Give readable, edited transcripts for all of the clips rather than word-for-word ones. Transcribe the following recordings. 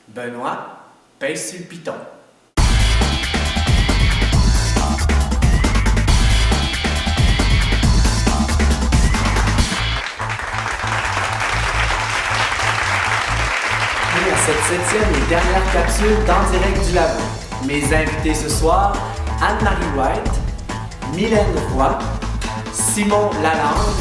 Benoît, pèse sur le piton. À cette 7e et dernière capsule d'En direct du labo. Mes invités ce soir, Anne-Marie White, Mylène Roy, Simon Lalande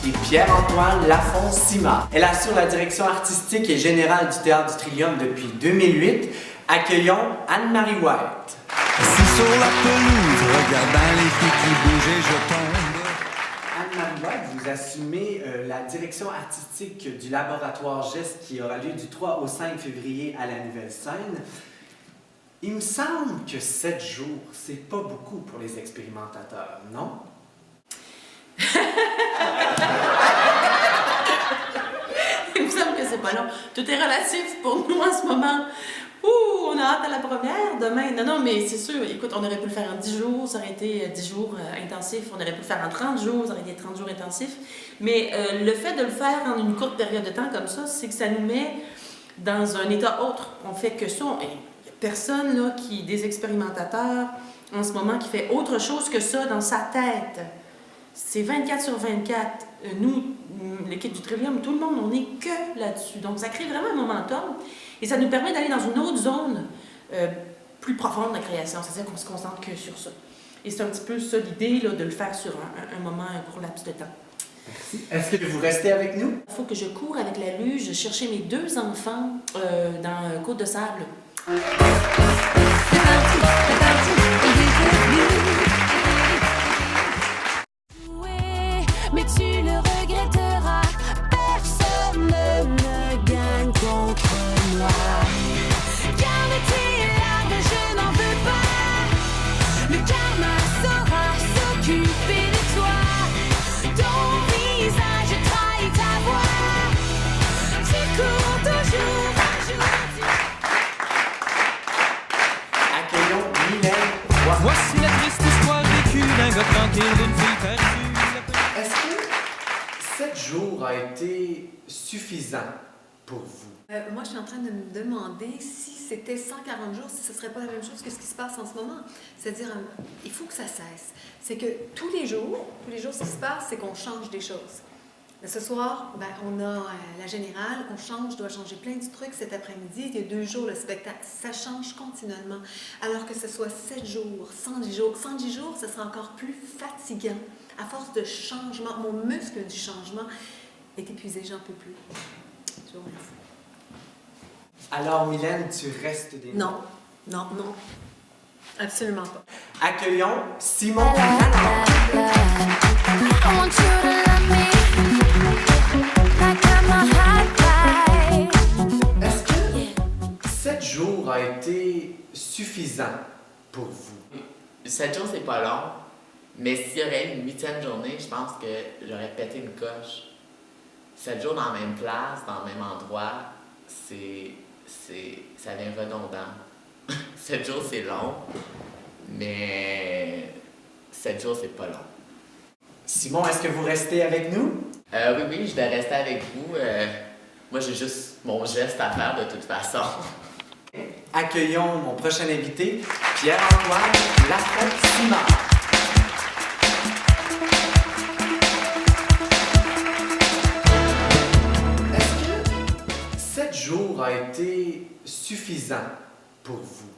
et Pierre-Antoine Lafont-Simard. Elle assure la direction artistique et générale du Théâtre du Trillium depuis 2008. Accueillons Anne-Marie White. Assis sur la pelouse, regardant les filles qui bougeaient, je tombe. Anne-Marie White, vous assumez la direction artistique du laboratoire GEST qui aura lieu du 3 au 5 février à la Nouvelle-Scène. Il me semble que 7 jours, c'est pas beaucoup pour les expérimentateurs, non? Il me semble que c'est pas long. Tout est relatif pour nous en ce moment. Ouh, on a hâte à la première demain. Non, mais c'est sûr. Écoute, on aurait pu le faire en 10 jours. Ça aurait été 10 jours intensifs. On aurait pu le faire en 30 jours. Ça aurait été 30 jours intensifs. Mais le fait de le faire en une courte période de temps comme ça, c'est que ça nous met dans un état autre. On fait que ça. Il n'y a personne là, des expérimentateurs en ce moment qui fait autre chose que ça dans sa tête. C'est 24 sur 24. Nous, l'équipe du Trillium, tout le monde, on n'est que là-dessus. Donc, ça crée vraiment un momentum et ça nous permet d'aller dans une autre zone plus profonde de création. C'est-à-dire qu'on se concentre que sur ça. Et c'est un petit peu ça l'idée là, de le faire sur un moment, un court laps de temps. Merci. Est-ce que vous restez avec nous? Il faut que je cours avec la luge chercher mes 2 enfants dans Côte de Sable. Mais tu le regretteras, personne ne gagne contre moi. Garde tes larmes, je n'en veux pas. Le karma saura s'occuper de toi. Ton visage trahit ta voix. Tu cours toujours un jour. Accueillons Mylène Roy. Voici la triste histoire vécue d'un gars tranquille, d'une fille perdue. Est-ce que 7 jours a été suffisant pour vous? Moi, je suis en train de me demander si c'était 140 jours, si ce ne serait pas la même chose que ce qui se passe en ce moment. C'est-à-dire, il faut que ça cesse. C'est que tous les jours, ce qui se passe, c'est qu'on change des choses. Ce soir, on a la générale, on change, doit changer plein de trucs. Cet après-midi, il y a 2 jours, le spectacle. Ça change continuellement. Alors que ce soit 7 jours, 110 jours, 110 jours, ce sera encore plus fatigant. À force de changement, mon muscle du changement est épuisé, j'en peux plus. Je vous remercie. Alors, Mylène, tu restes des... Non. Absolument pas. Accueillons Simon Lalande. I want you to love me like I'm a hot guy. Est-ce que 7 jours a été suffisant pour vous? 7 jours, c'est pas long, mais s'il y aurait une 8e journée, je pense que j'aurais pété une coche. 7 jours dans la même place, dans le même endroit, ça devient redondant. 7 jours, c'est long, mais 7 jours, c'est pas long. Simon, est-ce que vous restez avec nous? Oui, je vais rester avec vous. Moi, j'ai juste mon geste à faire de toute façon. Accueillons mon prochain invité, Pierre-Antoine Lafont-Simard. Est-ce que 7 jours a été suffisant pour vous?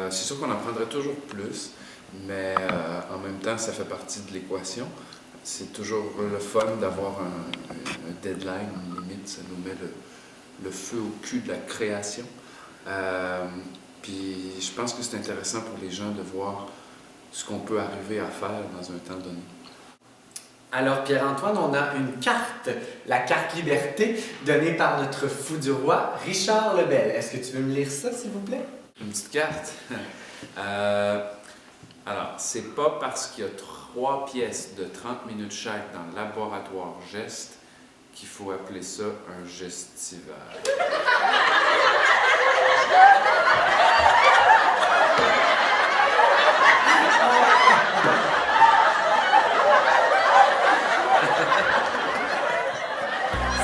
C'est sûr qu'on en prendrait toujours plus, mais en même temps, ça fait partie de l'équation. C'est toujours le fun d'avoir un deadline, une limite. Ça nous met le feu au cul de la création. Puis je pense que c'est intéressant pour les gens de voir ce qu'on peut arriver à faire dans un temps donné. Alors, Pierre-Antoine, on a une carte, la carte Liberté, donnée par notre fou du roi, Richard Lebel. Est-ce que tu veux me lire ça, s'il vous plaît? Une petite carte. Alors, c'est pas parce qu'il y a 3 pièces de 30 minutes chaque dans le laboratoire GEST qu'il faut appeler ça un gestival.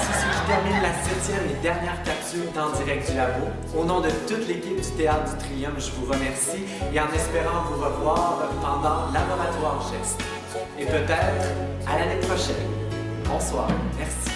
C'est ce qui termine la 7e et dernière capsule capsule d'En direct du labo. Au nom de toute l'équipe du Théâtre du Trillium, je vous remercie et en espérant vous revoir pendant Laboratoire Geste. Et peut-être à l'année prochaine. Bonsoir. Merci.